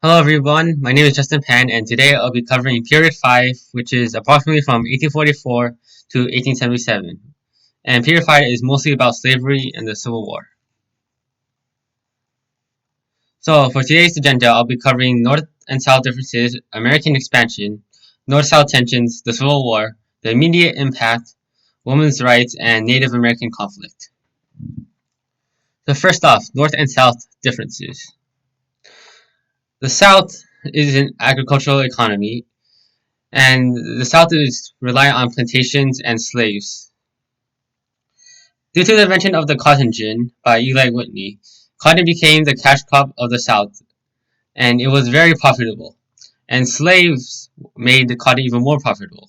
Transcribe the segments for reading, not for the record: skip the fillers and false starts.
Hello everyone, my name is Justin Pan and today I'll be covering Period 5, which is approximately from 1844 to 1877. And Period 5 is mostly about slavery and the Civil War. So for today's agenda, I'll be covering North and South differences, American expansion, North-South tensions, the Civil War, the immediate impact, women's rights, and Native American conflict. So first off, North and South differences. The South is an agricultural economy, and the South is reliant on plantations and slaves. Due to the invention of the cotton gin by Eli Whitney, cotton became the cash crop of the South, and it was very profitable. And slaves made the cotton even more profitable.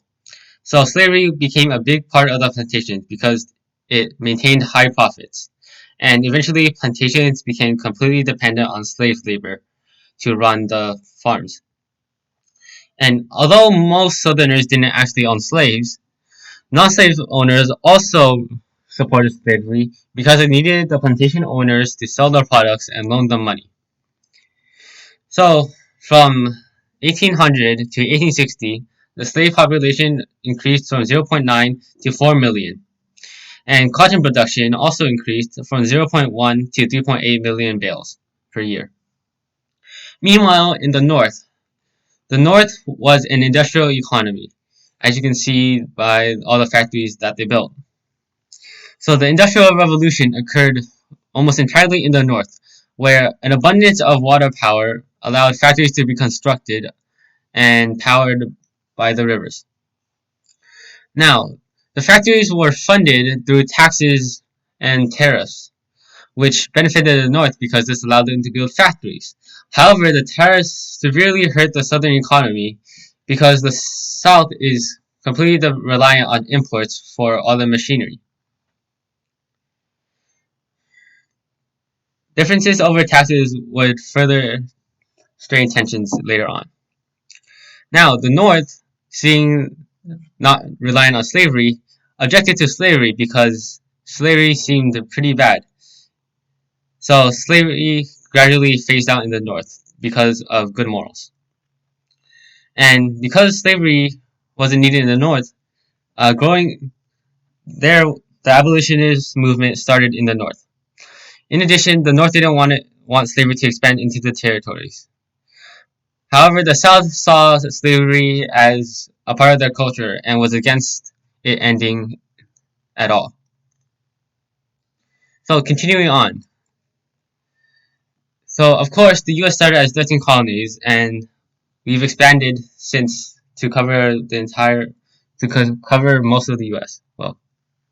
So slavery became a big part of the plantations because it maintained high profits. And eventually plantations became completely dependent on slave labor to run the farms. And although most Southerners didn't actually own slaves, non-slave owners also supported slavery because it needed the plantation owners to sell their products and loan them money. So, from 1800 to 1860, the slave population increased from 0.9 to 4 million, and cotton production also increased from 0.1 to 3.8 million bales per year. Meanwhile, in the North was an industrial economy, as you can see by all the factories that they built. So the Industrial Revolution occurred almost entirely in the North, where an abundance of water power allowed factories to be constructed and powered by the rivers. Now, the factories were funded through taxes and tariffs, which benefited the North because this allowed them to build factories. However, the tariffs severely hurt the Southern economy because the South is completely reliant on imports for all the machinery. Differences over taxes would further strain tensions later on. Now, the North, seeing not relying on slavery, objected to slavery because slavery seemed pretty bad. So slavery gradually phased out in the North because of good morals. And because slavery wasn't needed in the North, growing there, the abolitionist movement started in the North. In addition, the North didn't want slavery to expand into the territories. However, the South saw slavery as a part of their culture and was against it ending at all. So, continuing on. So, of course, the U.S. started as 13 colonies, and we've expanded since to cover most of the U.S. Well,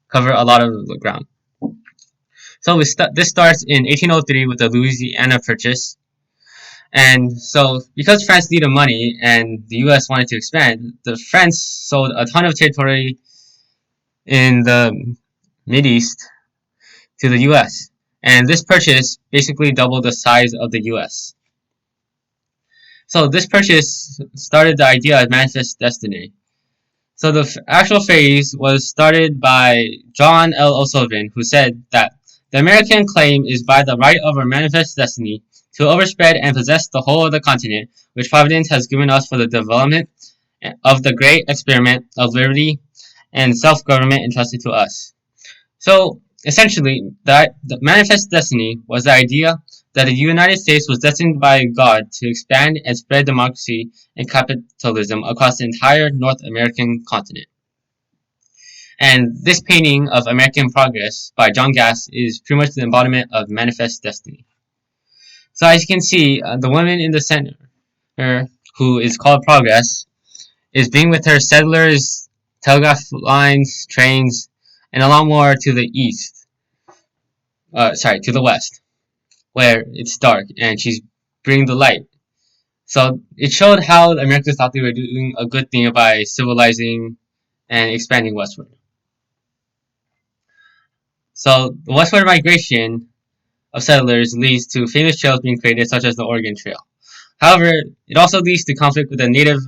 cover a lot of the ground. So, this starts in 1803 with the Louisiana Purchase. And so, because France needed money and the U.S. wanted to expand, the French sold a ton of territory in the Mideast to the U.S. And this purchase basically doubled the size of the U.S. So this purchase started the idea of manifest destiny. So the actual phrase was started by John L. O'Sullivan, who said that the American claim is by the right of our manifest destiny to overspread and possess the whole of the continent, which Providence has given us for the development of the great experiment of liberty and self-government entrusted to us. So, essentially, the manifest destiny was the idea that the United States was destined by God to expand and spread democracy and capitalism across the entire North American continent. And this painting of American Progress by John Gass is pretty much the embodiment of manifest destiny. So as you can see, the woman in the center, who is called Progress, is being with her settlers, telegraph lines, trains, and a lot more to the east. To the west, where it's dark, and she's bringing the light. So it showed how the Americans thought they were doing a good thing by civilizing and expanding westward. So the westward migration of settlers leads to famous trails being created, such as the Oregon Trail. However, it also leads to conflict with the native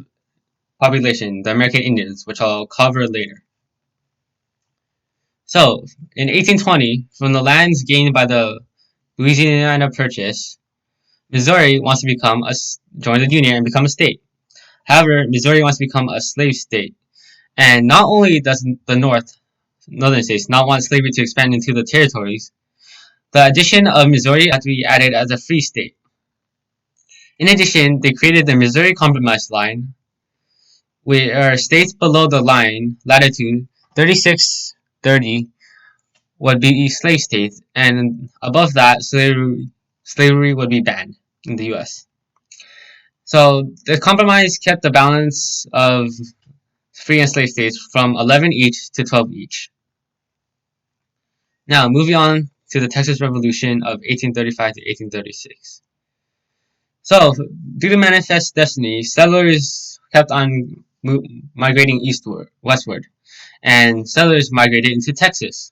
population, the American Indians, which I'll cover later. So, in 1820, from the lands gained by the Louisiana Purchase, Missouri wants to join the Union and become a state. However, Missouri wants to become a slave state. And not only does the northern states not want slavery to expand into the territories, the addition of Missouri had to be added as a free state. In addition, they created the Missouri Compromise Line, where states below the line, latitude 3630, would be slave states, and above that, slavery would be banned in the U.S. So the compromise kept the balance of free and slave states from 11 each to 12 each. Now, moving on to the Texas Revolution of 1835 to 1836. So, due to manifest destiny, settlers kept on migrating westward, and settlers migrated into Texas.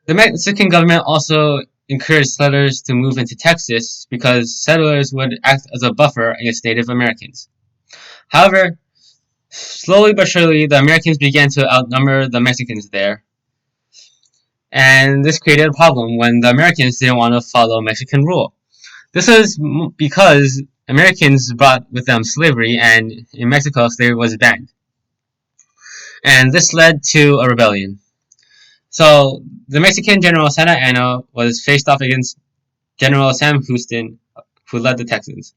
The Mexican government also encouraged settlers to move into Texas because settlers would act as a buffer against Native Americans. However, slowly but surely, the Americans began to outnumber the Mexicans there, and this created a problem when the Americans didn't want to follow Mexican rule. This was because Americans brought with them slavery, and in Mexico, slavery was banned. And this led to a rebellion. So, the Mexican General Santa Anna was faced off against General Sam Houston, who led the Texans.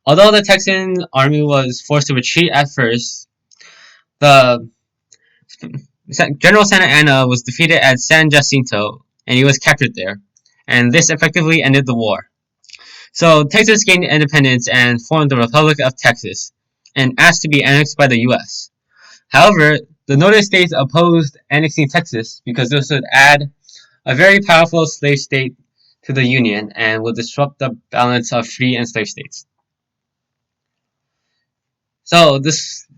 Although the Texan army was forced to retreat at first, the General Santa Anna was defeated at San Jacinto, and he was captured there. And this effectively ended the war. So Texas gained independence and formed the Republic of Texas, and asked to be annexed by the U.S. However, the northern states opposed annexing Texas because this would add a very powerful slave state to the Union and would disrupt the balance of free and slave states. So the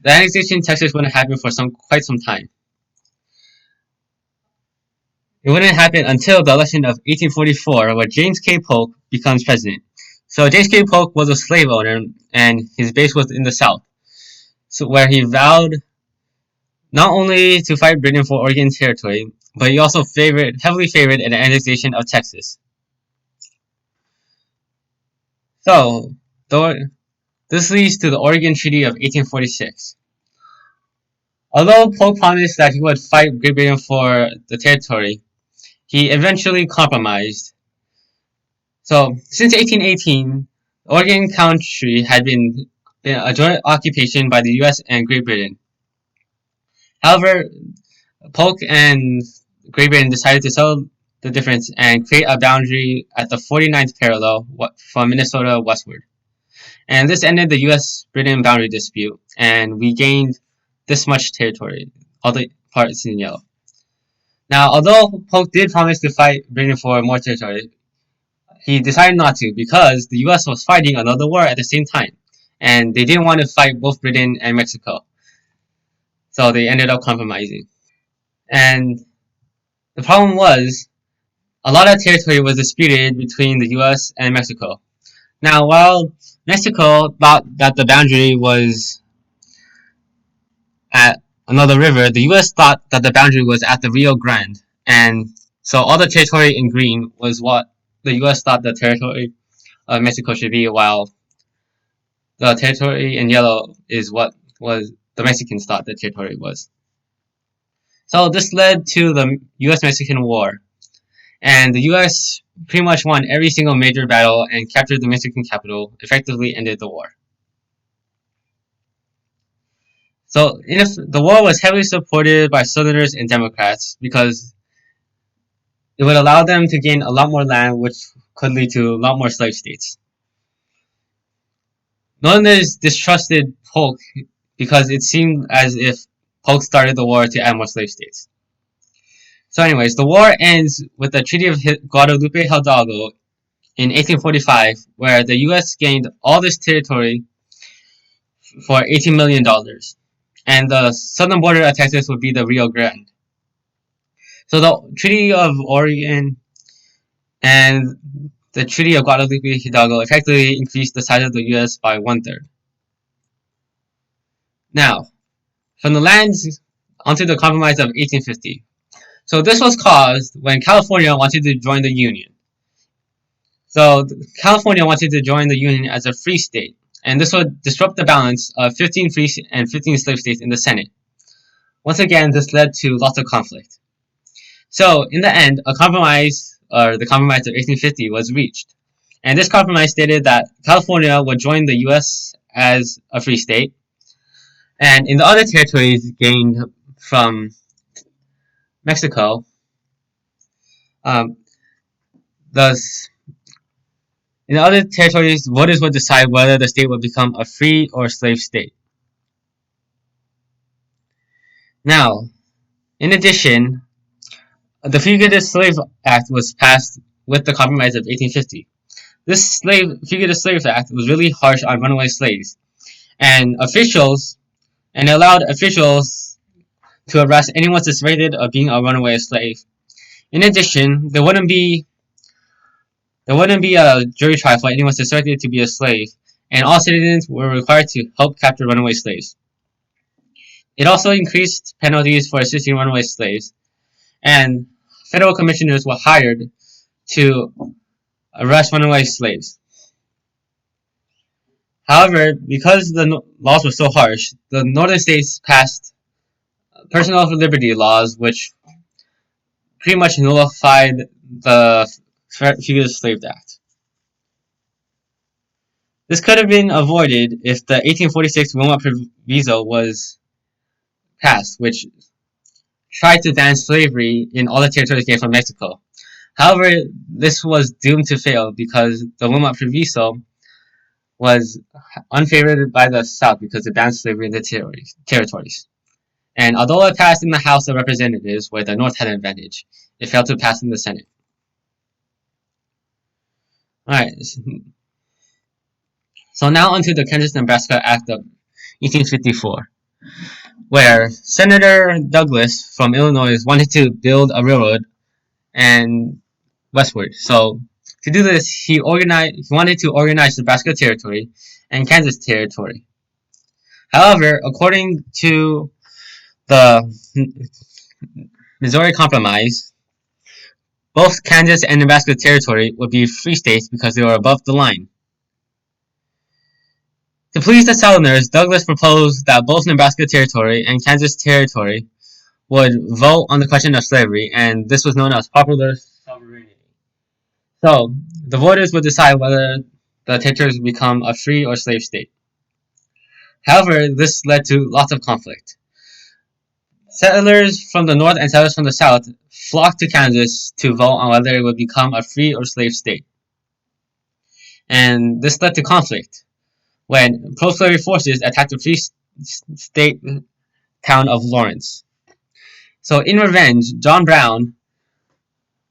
annexation of Texas wouldn't happen for quite some time. It wouldn't happen until the election of 1844, where James K. Polk becomes president. So James K. Polk was a slave owner, and his base was in the South, so where he vowed not only to fight Britain for Oregon Territory, but he also heavily favored an annexation of Texas. So, this leads to the Oregon Treaty of 1846. Although Polk promised that he would fight Great Britain for the territory, he eventually compromised. So, since 1818, Oregon Country had been a joint occupation by the U.S. and Great Britain. However, Polk and Great Britain decided to settle the difference and create a boundary at the 49th parallel from Minnesota westward. And this ended the U.S.-Britain boundary dispute, and we gained this much territory, all the parts in yellow. Now, although Polk did promise to fight Britain for more territory, he decided not to because the U.S. was fighting another war at the same time, and they didn't want to fight both Britain and Mexico. So they ended up compromising. And the problem was, a lot of territory was disputed between the U.S. and Mexico. Now, while Mexico thought that the boundary was at another river, the U.S. thought that the boundary was at the Rio Grande. And so all the territory in green was what the U.S. thought the territory of Mexico should be, while the territory in yellow is what was the Mexicans thought the territory was. So this led to the U.S.-Mexican War, and the U.S. pretty much won every single major battle and captured the Mexican capital, effectively ended the war. So the war was heavily supported by Southerners and Democrats because it would allow them to gain a lot more land, which could lead to a lot more slave states. Northerners distrusted Polk because it seemed as if Polk started the war to add more slave states. So anyways, the war ends with the Treaty of Guadalupe Hidalgo in 1845, where the U.S. gained all this territory for $18 million. And the southern border of Texas would be the Rio Grande. So the Treaty of Oregon and the Treaty of Guadalupe Hidalgo effectively increased the size of the U.S. by 1/3. Now, from the lands onto the Compromise of 1850. So this was caused when California wanted to join the Union. So California wanted to join the Union as a free state, and this would disrupt the balance of 15 free and 15 slave states in the Senate. Once again, this led to lots of conflict. So, in the end, a compromise, or the Compromise of 1850, was reached. And this compromise stated that California would join the U.S. as a free state, and in the other territories gained from Mexico, um, thus in the other territories, voters would decide whether the state would become a free or slave state. Now, in addition, the Fugitive Slave Act was passed with the Compromise of 1850. This Fugitive Slave Act was really harsh on runaway slaves, and it allowed officials to arrest anyone suspected of being a runaway slave. In addition, there wouldn't be a jury trial for anyone suspected to be a slave, and all citizens were required to help capture runaway slaves. It also increased penalties for assisting runaway slaves, and federal commissioners were hired to arrest runaway slaves. However, because the laws were so harsh, the northern states passed personal liberty laws, which pretty much nullified the Fugitive Slave Act. This could have been avoided if the 1846 Wilmot Proviso was passed, which tried to ban slavery in all the territories gained from Mexico. However, this was doomed to fail because the Wilmot Proviso was unfavored by the South because it banned slavery in the territories. And although it passed in the House of Representatives, where the North had an advantage, it failed to pass in the Senate. Alright, so now onto the Kansas-Nebraska Act of 1854, where Senator Douglas from Illinois wanted to build a railroad and westward. So to do this, he wanted to organize Nebraska Territory and Kansas Territory. However, according to the Missouri Compromise, both Kansas and Nebraska Territory would be free states because they were above the line. To please the Southerners, Douglas proposed that both Nebraska Territory and Kansas Territory would vote on the question of slavery, and this was known as popular sovereignty. So, the voters would decide whether the territories would become a free or slave state. However, this led to lots of conflict. Settlers from the north and settlers from the south flocked to Kansas to vote on whether it would become a free or slave state. And this led to conflict when pro-slavery forces attacked the free state town of Lawrence. So in revenge, John Brown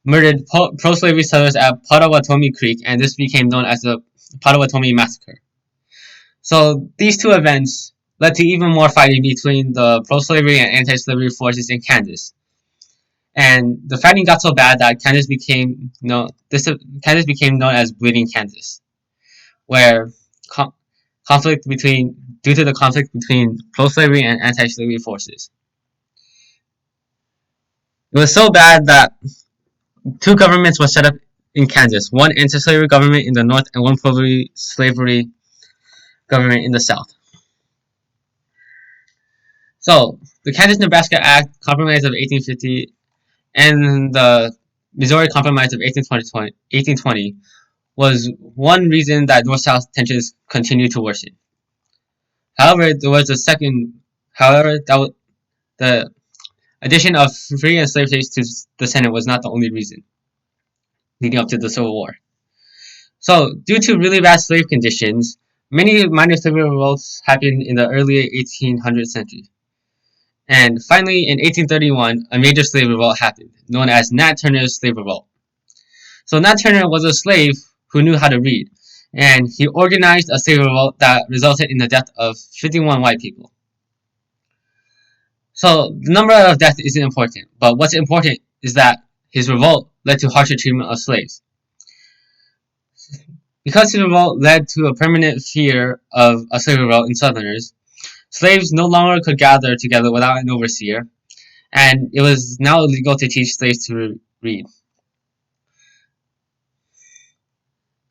murdered pro-slavery settlers at Potawatomi Creek, and this became known as the Potawatomi Massacre. So these two events led to even more fighting between the pro-slavery and anti-slavery forces in Kansas. And the fighting got so bad that Kansas became known as Bleeding Kansas, where due to the conflict between pro-slavery and anti-slavery forces. It was so bad that two governments were set up in Kansas, one anti-slavery government in the north and one pro-slavery government in the south. So, the Kansas-Nebraska Act, Compromise of 1850, and the Missouri Compromise of 1820 was one reason that North-South tensions continued to worsen. However, the addition of free and slave states to the Senate was not the only reason leading up to the Civil War. So, due to really bad slave conditions, many minor slavery revolts happened in the early 1800th century. And finally, in 1831, a major slave revolt happened, known as Nat Turner's Slave Revolt. So Nat Turner was a slave who knew how to read, and he organized a slave revolt that resulted in the death of 51 white people. So the number of deaths isn't important, but what's important is that his revolt led to harsher treatment of slaves. Because his revolt led to a permanent fear of a slave revolt in Southerners, slaves no longer could gather together without an overseer, and it was now illegal to teach slaves to read.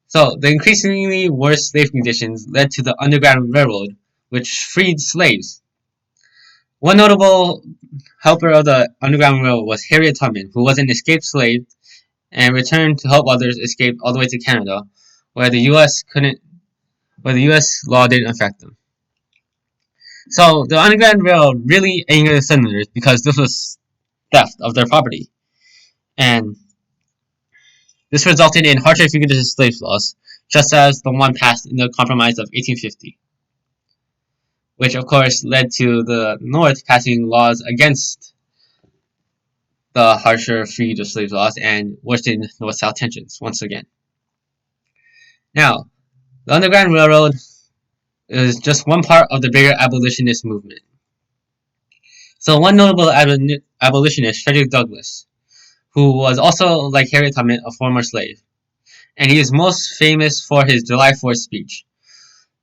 So the increasingly worse slave conditions led to the Underground Railroad, which freed slaves. One notable helper of the Underground Railroad was Harriet Tubman, who was an escaped slave and returned to help others escape all the way to Canada, where the U.S. law didn't affect them. So the Underground Railroad really angered the Southerners because this was theft of their property, and this resulted in harsher fugitive slave laws, just as the one passed in the Compromise of 1850, which of course led to the North passing laws against the harsher fugitive slave laws and worsened North-South tensions once again. Now, the Underground Railroad is just one part of the bigger abolitionist movement. So one notable abolitionist, Frederick Douglass, who was also, like Harriet Tubman, a former slave. And he is most famous for his July 4th speech.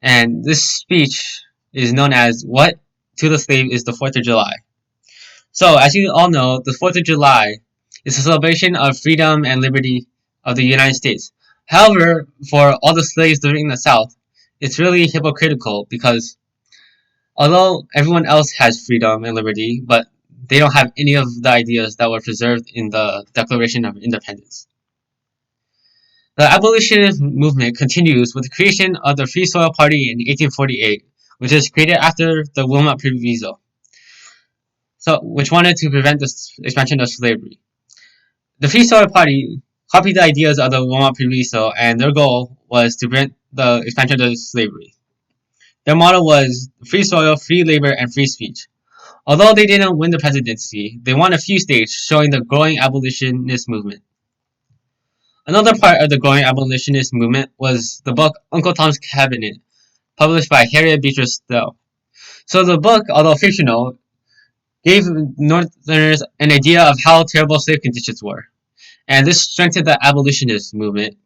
And this speech is known as What to the Slave is the 4th of July. So, as you all know, the 4th of July is a celebration of freedom and liberty of the United States. However, for all the slaves living in the South, it's really hypocritical because although everyone else has freedom and liberty, but they don't have any of the ideas that were preserved in the Declaration of Independence. The abolitionist movement continues with the creation of the Free Soil Party in 1848, which was created after the Wilmot Proviso, which wanted to prevent the expansion of slavery. The Free Soil Party copied the ideas of the Wilmot Proviso, and their goal was to prevent the expansion of slavery. Their motto was free soil, free labor, and free speech. Although they didn't win the presidency, they won a few states, showing the growing abolitionist movement. Another part of the growing abolitionist movement was the book Uncle Tom's Cabinet, published by Harriet Beecher Stowe. So the book, although fictional, gave Northerners an idea of how terrible slave conditions were, and this strengthened the abolitionist movement.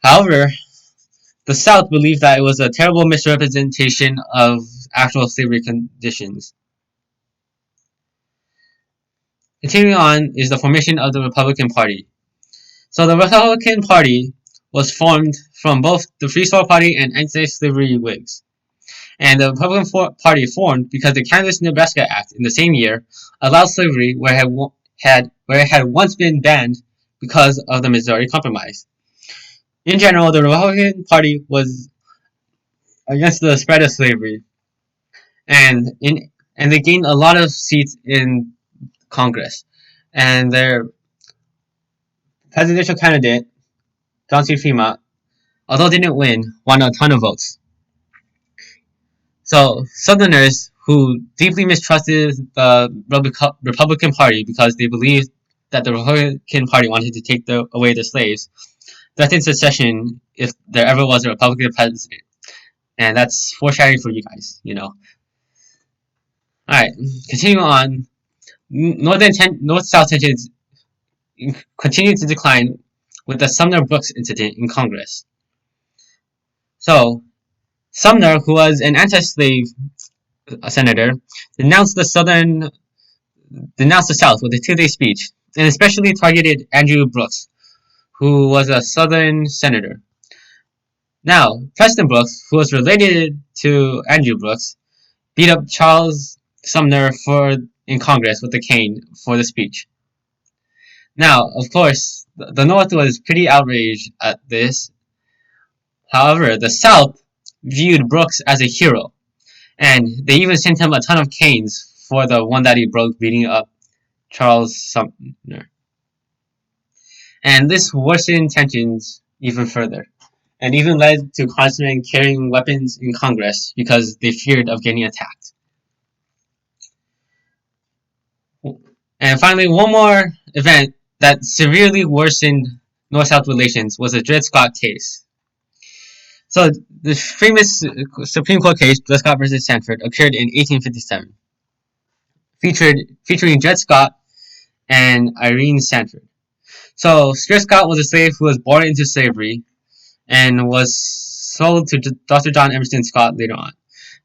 However, the South believed that it was a terrible misrepresentation of actual slavery conditions. Continuing on is the formation of the Republican Party. So the Republican Party was formed from both the Free Soil Party and anti-slavery Whigs. And the Republican Party formed because the Kansas-Nebraska Act in the same year allowed slavery where it had once been banned because of the Missouri Compromise. In general, the Republican Party was against the spread of slavery, and they gained a lot of seats in Congress. And their presidential candidate, John C. Fremont, although didn't win, won a ton of votes. So Southerners who deeply mistrusted the Republican Party because they believed that the Republican Party wanted to take away the slaves threatened secession if there ever was a Republican president. And that's foreshadowing for you guys, you know. Alright, continuing on. North-South tensions continued to decline with the Sumner-Brooks incident in Congress. So, Sumner, who was an anti-slave senator, denounced the South with a two-day speech, and especially targeted Andrew Brooks, who was a Southern senator. Now, Preston Brooks, who was related to Andrew Brooks, beat up Charles Sumner in Congress with a cane for the speech. Now, of course, the North was pretty outraged at this. However, the South viewed Brooks as a hero, and they even sent him a ton of canes for the one that he broke beating up Charles Sumner. And this worsened tensions even further, and even led to Congressmen carrying weapons in Congress because they feared of getting attacked. And finally, one more event that severely worsened North-South relations was the Dred Scott case. So the famous Supreme Court case, Dred Scott versus Sandford, occurred in 1857, featuring Dred Scott and Irene Sandford. So Dred Scott was a slave who was born into slavery and was sold to Dr. John Emerson Scott later on.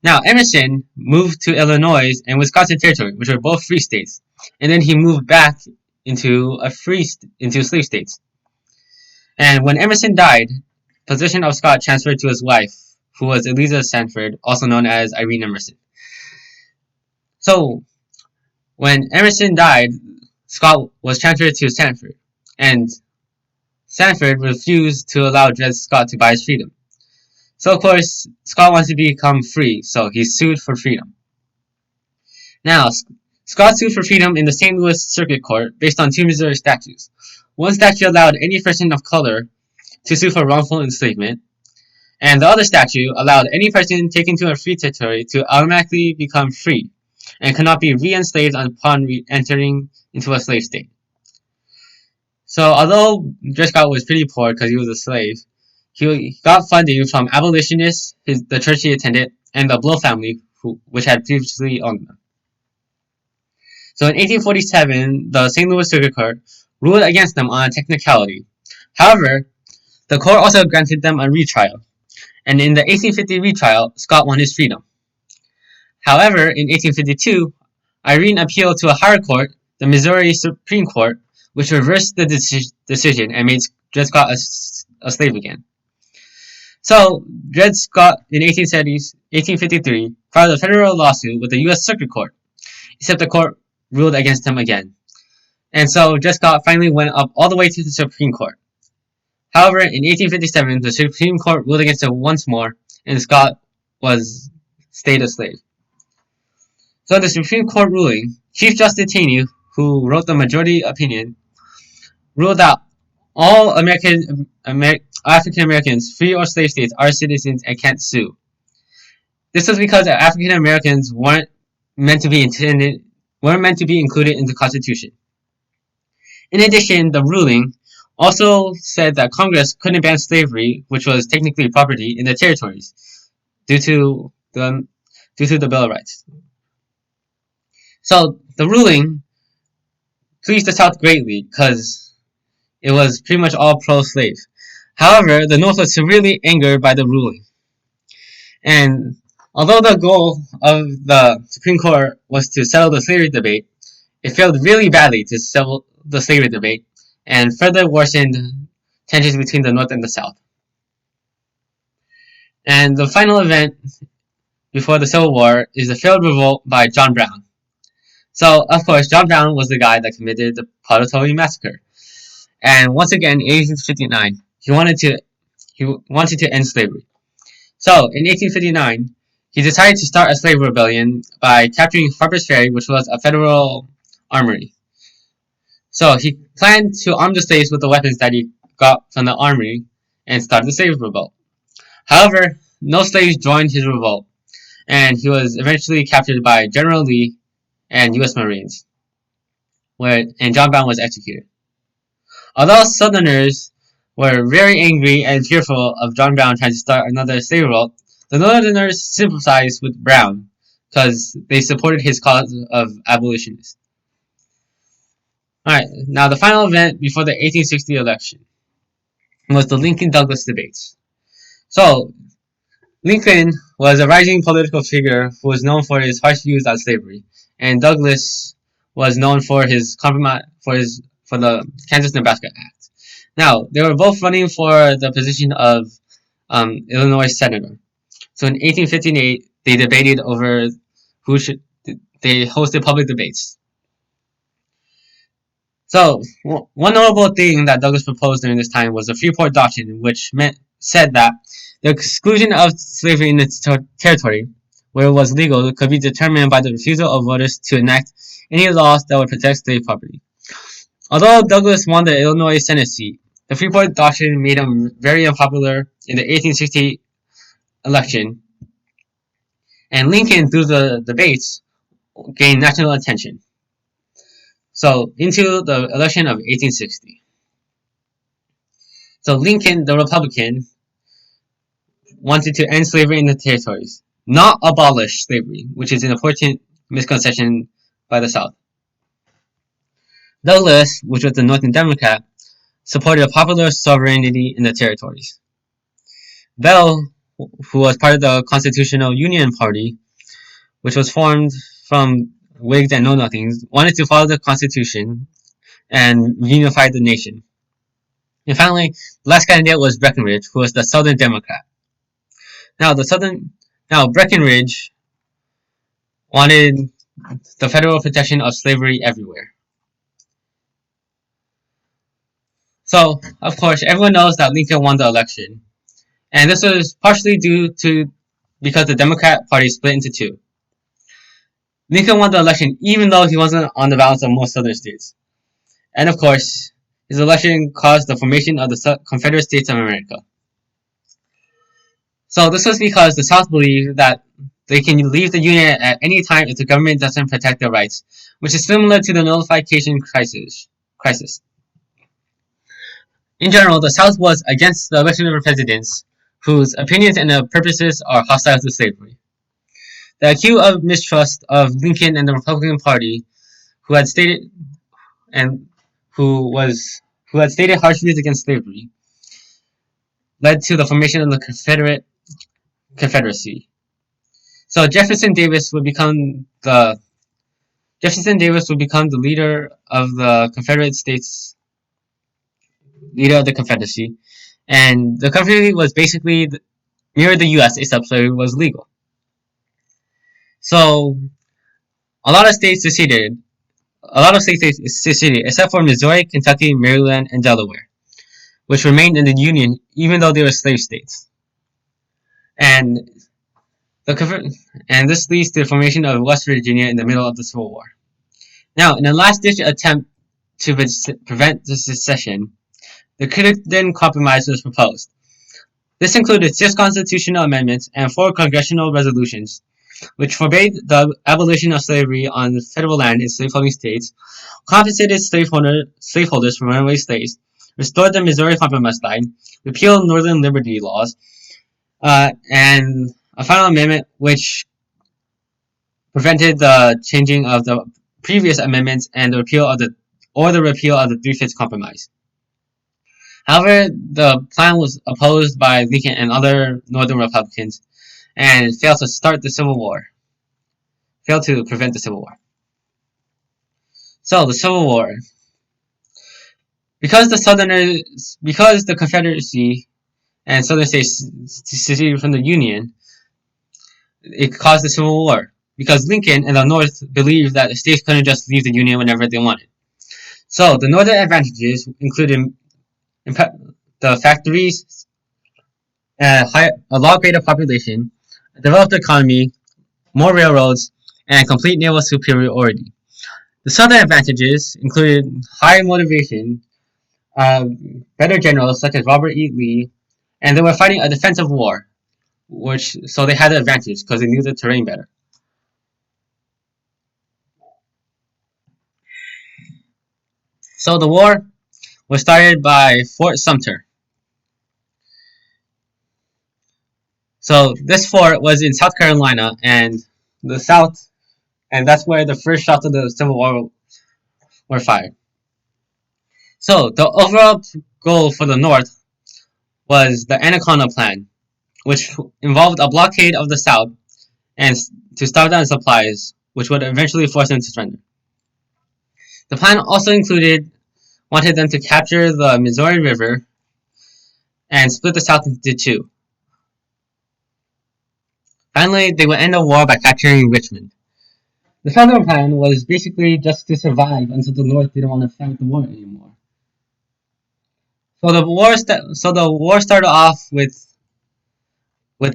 Now, Emerson moved to Illinois and Wisconsin Territory, which were both free states, and then he moved back into slave states. And when Emerson died, the position of Scott transferred to his wife, who was Eliza Sanford, also known as Irene Emerson. So when Emerson died, Scott was transferred to Sanford, and Sanford refused to allow Dred Scott to buy his freedom. So of course, Scott wants to become free, so he sued for freedom. Now, Scott sued for freedom in the St. Louis Circuit Court based on two Missouri statutes. One statute allowed any person of color to sue for wrongful enslavement, and the other statute allowed any person taken to a free territory to automatically become free and could not be re-enslaved upon entering into a slave state. So although Dred Scott was pretty poor because he was a slave, he got funding from abolitionists, the church he attended, and the Blow family, which had previously owned them. So in 1847, the St. Louis Circuit Court ruled against them on a technicality. However, the court also granted them a retrial, and in the 1850 retrial, Scott won his freedom. However, in 1852, Irene appealed to a higher court, the Missouri Supreme Court, which reversed the decision and made Dred Scott a slave again. So, Dred Scott in 1853 filed a federal lawsuit with the U.S. Circuit Court, except the court ruled against him again. And so Dred Scott finally went up all the way to the Supreme Court. However, in 1857, the Supreme Court ruled against him once more, and Scott stayed a slave. So in the Supreme Court ruling, Chief Justice Taney, who wrote the majority opinion, ruled that all African Americans, free or slave states, are citizens and can't sue. This was because African Americans weren't meant to be included in the Constitution. In addition, the ruling also said that Congress couldn't ban slavery, which was technically property, in the territories, due to the Bill of Rights. So the ruling pleased the South greatly because it was pretty much all pro-slave. However, the North was severely angered by the ruling. And although the goal of the Supreme Court was to settle the slavery debate, it failed really badly to settle the slavery debate and further worsened tensions between the North and the South. And the final event before the Civil War is the failed revolt by John Brown. So, of course, John Brown was the guy that committed the Potawatomi Massacre. And once again, in 1859, he wanted to end slavery. So, in 1859, he decided to start a slave rebellion by capturing Harper's Ferry, which was a federal armory. So, he planned to arm the slaves with the weapons that he got from the armory and start the slave revolt. However, no slaves joined his revolt, and he was eventually captured by General Lee and U.S. Marines, and John Brown was executed. Although Southerners were very angry and fearful of John Brown trying to start another slave revolt, the Northerners sympathized with Brown because they supported his cause of abolitionists. Alright, now the final event before the 1860 election was the Lincoln-Douglas debates. So, Lincoln was a rising political figure who was known for his harsh views on slavery, and Douglas was known for his compromise for the Kansas-Nebraska Act. Now, they were both running for the position of Illinois senator. So in 1858, they debated over they hosted public debates. So, one notable thing that Douglas proposed during this time was the Freeport Doctrine, which said that the exclusion of slavery in its territory, where it was legal, could be determined by the refusal of voters to enact any laws that would protect slave property. Although Douglas won the Illinois Senate seat, the Freeport Doctrine made him very unpopular in the 1860 election, and Lincoln, through the debates, gained national attention. So, into the election of 1860. So, Lincoln, the Republican, wanted to end slavery in the territories, not abolish slavery, which is an important misconception by the South. Douglas, which was the Northern Democrat, supported popular sovereignty in the territories. Bell, who was part of the Constitutional Union Party, which was formed from Whigs and Know-Nothings, wanted to follow the Constitution and unify the nation. And finally, the last candidate was Breckinridge, who was the Southern Democrat. Now Breckinridge wanted the federal protection of slavery everywhere. So, of course, everyone knows that Lincoln won the election, and this was partially due to because the Democrat Party split into two. Lincoln won the election even though he wasn't on the ballots of most southern states. And of course, his election caused the formation of the Confederate States of America. So this was because the South believed that they can leave the Union at any time if the government doesn't protect their rights, which is similar to the nullification crisis. In general, the South was against the election of presidents whose opinions and purposes are hostile to slavery. The acute of mistrust of Lincoln and the Republican Party, who had stated and who had stated harsh views against slavery, led to the formation of the Confederacy. So Jefferson Davis would become the leader of the Confederate States, leader of the Confederacy, and the Confederacy was basically mirrored the U.S. except slavery was legal. So a lot of states seceded. A lot of states seceded, except for Missouri, Kentucky, Maryland, and Delaware, which remained in the Union even though they were slave states. And this leads to the formation of West Virginia in the middle of the Civil War. Now, in a last-ditch attempt to prevent the secession, the Crittenden Compromise was proposed. This included 6 constitutional amendments and 4 congressional resolutions, which forbade the abolition of slavery on federal land in slaveholding states, compensated slaveholders for runaway slaves, restored the Missouri Compromise line, repealed Northern Liberty laws, and a final amendment which prevented the changing of the previous amendments and the repeal of the 3/5 Compromise. However, the plan was opposed by Lincoln and other Northern Republicans, and failed to prevent the Civil War. So the Civil War, because the Confederacy and Southern states seceded from the Union, it caused the Civil War. Because Lincoln and the North believed that the states couldn't just leave the Union whenever they wanted. So the Northern advantages included the factories, a lot greater population, a developed economy, more railroads, and complete naval superiority. The Southern advantages included high motivation, better generals such as Robert E. Lee, and they were fighting a defensive war, so they had the advantage because they knew the terrain better. So the war was started by Fort Sumter. So this fort was in South Carolina, and that's where the first shots of the Civil War were fired. So the overall goal for the North was the Anaconda Plan, which involved a blockade of the South and to starve down supplies, which would eventually force them to surrender. The plan also wanted them to capture the Missouri River and split the South into two. Finally, they would end the war by capturing Richmond. The Southern plan was basically just to survive until the North didn't want to fight the war anymore. So the war started off with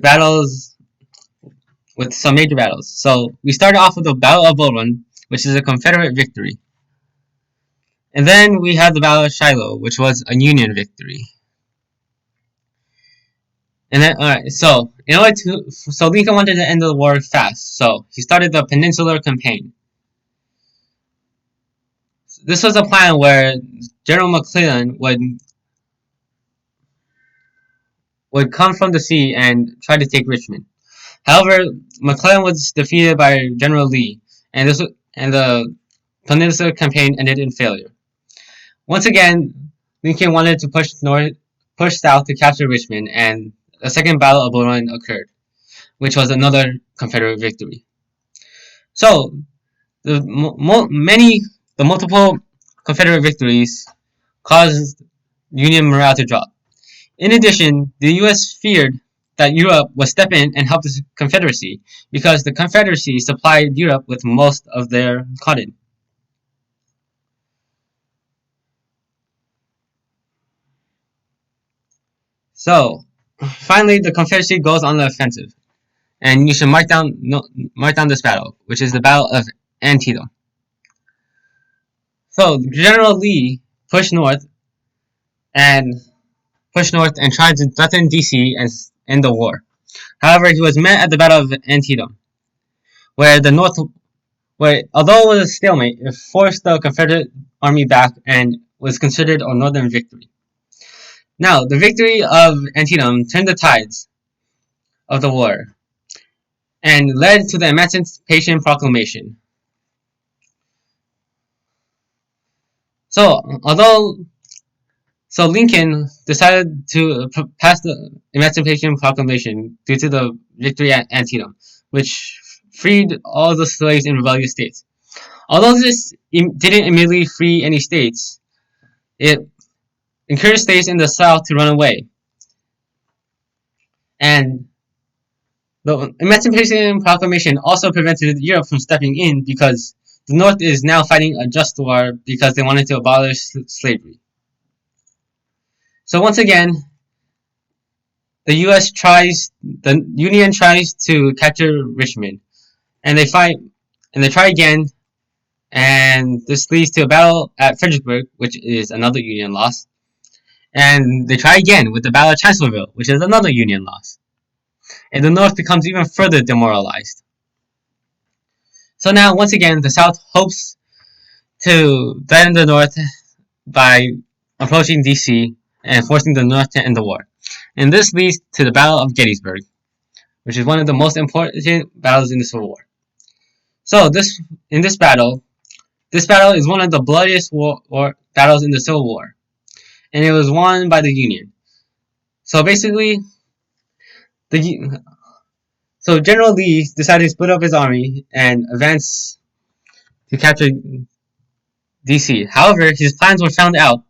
battles, with some major battles. So we started off with the Battle of Bull Run, which is a Confederate victory. And then we had the Battle of Shiloh, which was a Union victory. And then, alright, so Lincoln wanted to end the war fast, so he started the Peninsular Campaign. This was a plan where General McClellan would come from the sea and try to take Richmond. However, McClellan was defeated by General Lee, and the Peninsular Campaign ended in failure. Once again, Lincoln wanted to push south to capture Richmond, and a second Battle of Bull Run occurred, which was another Confederate victory. So, the multiple Confederate victories caused Union morale to drop. In addition, the U.S. feared that Europe would step in and help the Confederacy because the Confederacy supplied Europe with most of their cotton. So, finally, the Confederacy goes on the offensive, and you should mark down this battle, which is the Battle of Antietam. So, General Lee pushed north and tried to threaten DC and end the war. However, he was met at the Battle of Antietam, where the North, where although it was a stalemate, it forced the Confederate army back and was considered a Northern victory. Now, the victory of Antietam turned the tides of the war and led to the Emancipation Proclamation. So, Lincoln decided to pass the Emancipation Proclamation due to the victory at Antietam, which freed all the slaves in rebellious states. Although this didn't immediately free any states, it encouraged states in the South to run away. And the Emancipation Proclamation also prevented Europe from stepping in because the North is now fighting a just war because they wanted to abolish slavery. So once again, the Union tries to capture Richmond, and they fight, and they try again, and this leads to a battle at Fredericksburg, which is another Union loss. And they try again with the Battle of Chancellorsville, which is another Union loss. And the North becomes even further demoralized. So now, once again, the South hopes to threaten the North by approaching DC and forcing the North to end the war. And this leads to the Battle of Gettysburg, which is one of the most important battles in the Civil War. So this battle is one of the bloodiest battles in the Civil War, and it was won by the Union. So basically, General Lee decided to split up his army and advance to capture DC. However, his plans were found out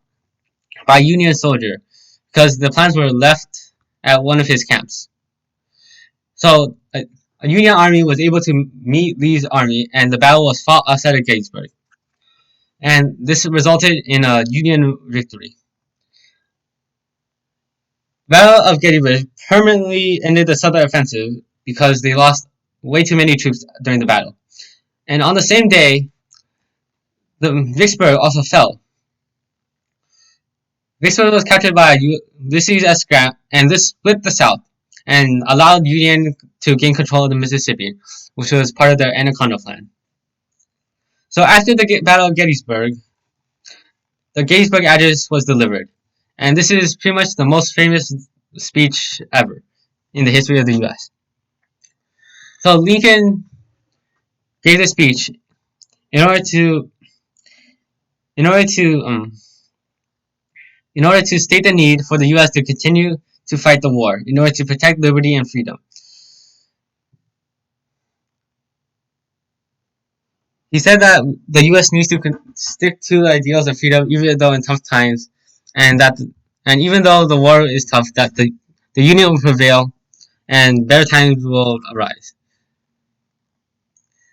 by a Union soldier because the plans were left at one of his camps. So a Union army was able to meet Lee's army, and the battle was fought outside of Gettysburg. And this resulted in a Union victory. Battle of Gettysburg permanently ended the Southern offensive because they lost way too many troops during the battle. And on the same day, Vicksburg also fell. Vicksburg was captured by Ulysses S. Grant, and this split the South and allowed Union to gain control of the Mississippi, which was part of their Anaconda Plan. So after the Battle of Gettysburg, the Gettysburg Address was delivered, and this is pretty much the most famous speech ever in the history of the U.S. So Lincoln gave the speech in order to state the need for the U.S. to continue to fight the war in order to protect liberty and freedom. He said that the U.S. needs to stick to the ideals of freedom even though in tough times, and even though the war is tough, that the Union will prevail and better times will arise.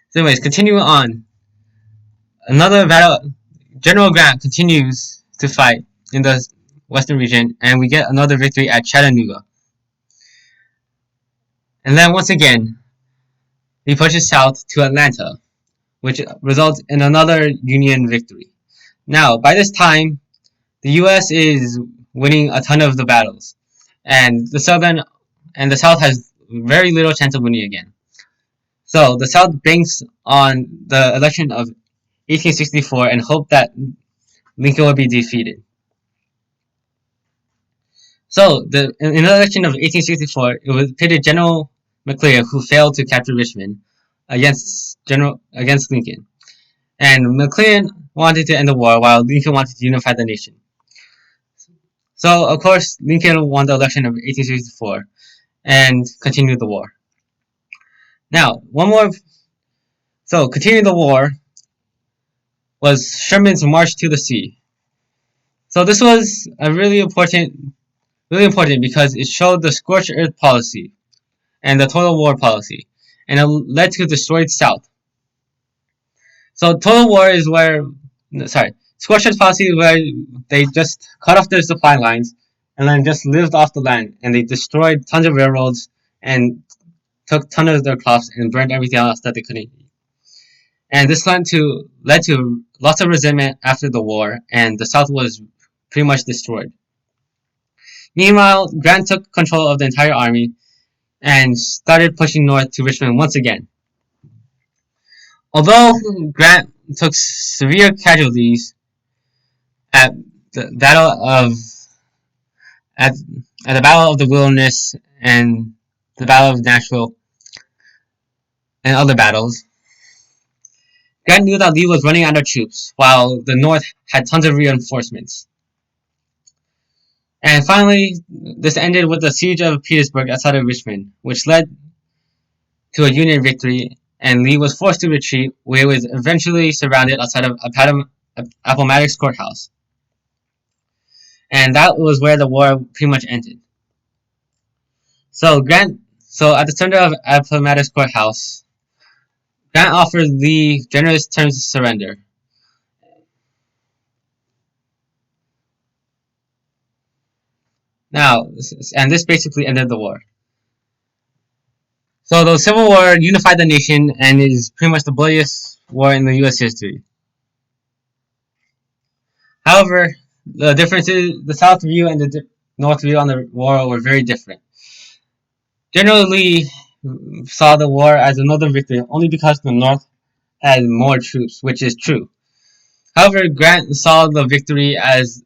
So anyways, continuing on, another battle. General Grant continues to fight in the western region, and we get another victory at Chattanooga. And then once again, he pushes south to Atlanta, which results in another Union victory. Now, by this time, the U.S. is winning a ton of the battles, and the South has very little chance of winning again. So the South banks on the election of 1864 and hope that Lincoln will be defeated. So in the election of 1864, it was pitted General McClellan, who failed to capture Richmond, against Lincoln. And McClellan wanted to end the war while Lincoln wanted to unify the nation. So, of course, Lincoln won the election of 1864 and continued the war. Now, continuing the war was Sherman's march to the sea. So this was a really important because it showed the scorched earth policy and the total war policy, and it led to a destroyed South. So total war is where, sorry, scorched earth policy is where they just cut off their supply lines and then just lived off the land, and they destroyed tons of railroads and took tons of their crops and burned everything else that they couldn't eat. And this led to lots of resentment after the war, and the South was pretty much destroyed. Meanwhile, Grant took control of the entire army and started pushing north to Richmond once again. Although Grant took severe casualties at the Battle of at, at the Battle of the Wilderness and the Battle of Nashville and other battles, Grant knew that Lee was running out of troops, while the North had tons of reinforcements. And finally, this ended with the siege of Petersburg outside of Richmond, which led to a Union victory, and Lee was forced to retreat, where he was eventually surrounded outside of Appomattox Courthouse. And that was where the war pretty much ended. So at the center of Appomattox Courthouse, Grant offered Lee generous terms of surrender. Now, and this basically ended the war. So the Civil War unified the nation and is pretty much the bloodiest war in the U.S. history. However, the differences, the South view and the North view on the war were very different. General Lee saw the war as a Northern victory only because the North had more troops, which is true. However, Grant saw the victory as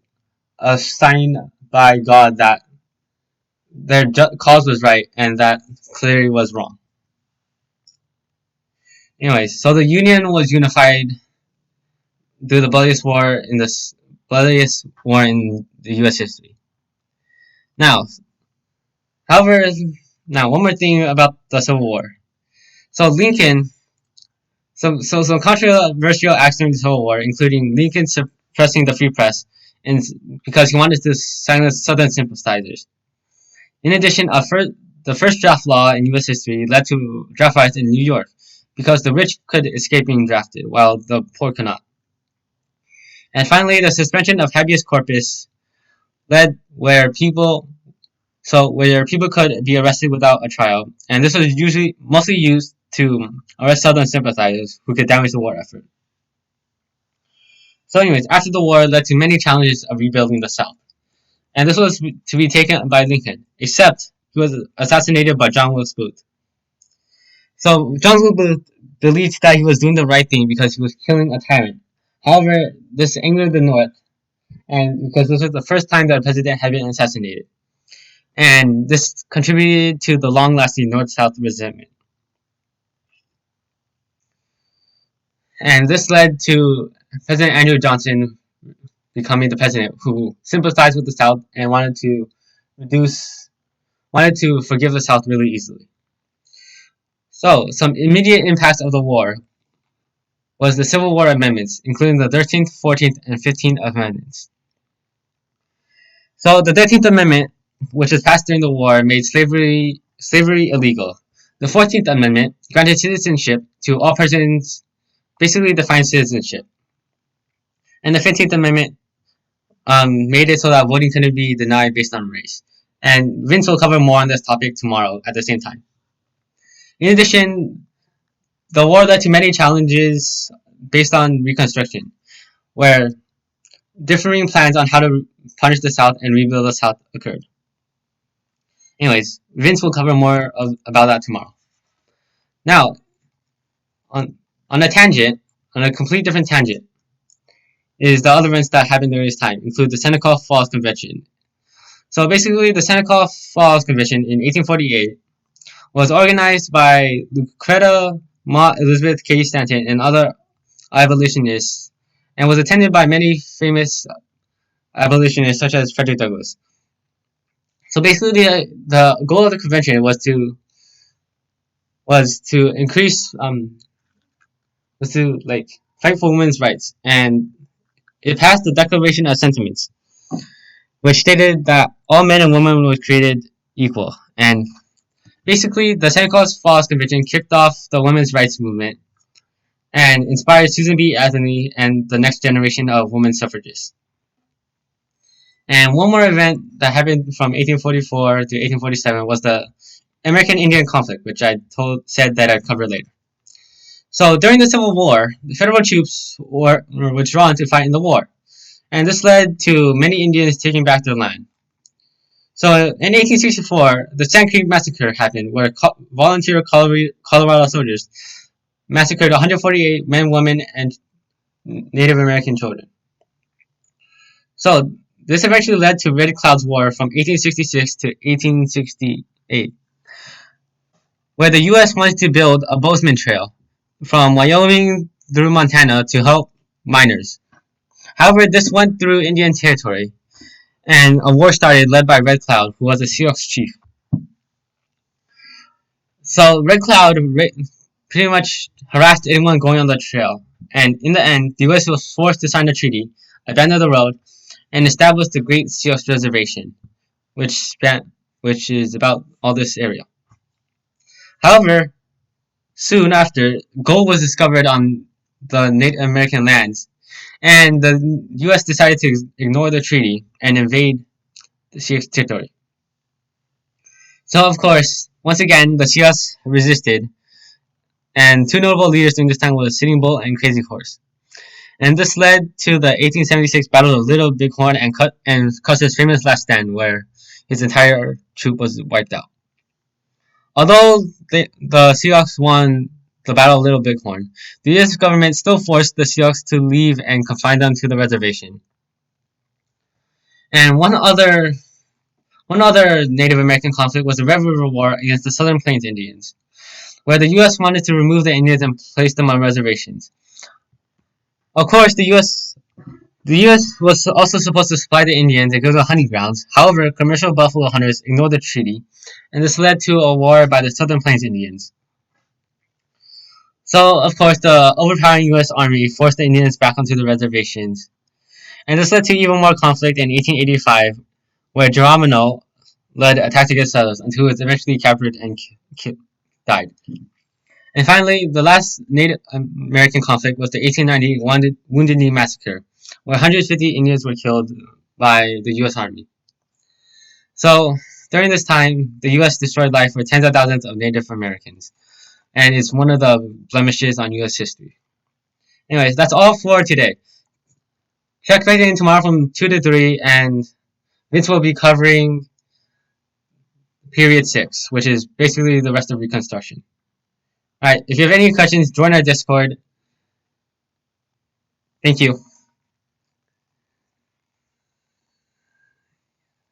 a sign by God that their cause was right and that clearly was wrong. Anyways, so the Union was unified through the bloodiest war in the U.S. history. Now, however, one more thing about the Civil War. So Lincoln, some controversial acts during the Civil War, including Lincoln suppressing the free press, and because he wanted to silence Southern sympathizers. In addition, the first draft law in U.S. history led to draft riots in New York, because the rich could escape being drafted, while the poor could not. And finally, the suspension of habeas corpus led where people could be arrested without a trial, and this was mostly used to arrest Southern sympathizers who could damage the war effort. So anyways, after the war led to many challenges of rebuilding the South, and this was to be taken by Lincoln, except he was assassinated by John Wilkes Booth. So John Wilkes Booth believed that he was doing the right thing because he was killing a tyrant. However, this angered the North, and because this was the first time that a president had been assassinated. And this contributed to the long-lasting North-South resentment. And this led to President Andrew Johnson becoming the president who sympathized with the South and wanted to forgive the South really easily. So, some immediate impacts of the war was the Civil War amendments, including the 13th, 14th, and 15th amendments. So, the 13th Amendment, which was passed during the war, made slavery illegal. The 14th Amendment granted citizenship to all persons, basically defined citizenship. And the 15th Amendment made it so that voting couldn't be denied based on race. And Vince will cover more on this topic tomorrow at the same time. In addition, the war led to many challenges based on Reconstruction, where differing plans on how to punish the South and rebuild the South occurred. Anyways, Vince will cover more about that tomorrow. Now, on a complete different tangent, is the other events that happened during this time, include the Seneca Falls Convention. So basically, the Seneca Falls Convention in 1848 was organized by Lucretta Mott Elizabeth Cady Stanton and other abolitionists, and was attended by many famous abolitionists such as Frederick Douglass. So basically, the goal of the convention was to increase fight for women's rights, and it passed the Declaration of Sentiments. which stated that all men and women were created equal. And basically, the Santa Claus Falls Convention kicked off the women's rights movement and inspired Susan B. Anthony and the next generation of women suffragists. And one more event that happened from 1844 to 1847 was the American Indian conflict, which I said that I'd cover later. So during the Civil War, the federal troops were withdrawn to fight in the war, and this led to many Indians taking back their land. So in 1864, the Sand Creek Massacre happened, where volunteer Colorado soldiers massacred 148 men, women, and Native American children. So this eventually led to Red Cloud's War from 1866 to 1868, where the U.S. wanted to build a Bozeman Trail from Wyoming through Montana to help miners. However, this went through Indian territory, and a war started led by Red Cloud, who was a Sioux chief. So Red Cloud pretty much harassed anyone going on the trail, and in the end, the U.S. was forced to sign a treaty, abandon the road, and establish the Great Sioux Reservation, which is about all this area. However, soon after, gold was discovered on the Native American lands, and the U.S. decided to ignore the treaty and invade the Sioux territory. So, of course, once again, the Sioux resisted, and two notable leaders during this time were Sitting Bull and Crazy Horse. And this led to the 1876 Battle of Little Bighorn and Custer's famous last stand, where his entire troop was wiped out. Although the Sioux won the Battle of Little Bighorn, the U.S. government still forced the Sioux to leave and confine them to the reservation. And one other Native American conflict was the Red River War against the Southern Plains Indians, where the U.S. wanted to remove the Indians and place them on reservations. Of course, the U.S. was also supposed to supply the Indians and give them hunting grounds. However, commercial buffalo hunters ignored the treaty, and this led to a war by the Southern Plains Indians. So, of course, the overpowering U.S. Army forced the Indians back onto the reservations, and this led to even more conflict in 1885, where Geronimo led attacks against settlers until he was eventually captured and died. And finally, the last Native American conflict was the 1890 Wounded Knee Massacre, where 150 Indians were killed by the U.S. Army. So, during this time, the U.S. destroyed life for tens of thousands of Native Americans, and it's one of the blemishes on U.S. history. Anyways, that's all for today. Check back in tomorrow from 2 to 3, and Vince will be covering Period 6, which is basically the rest of Reconstruction. Alright, if you have any questions, join our Discord. Thank you.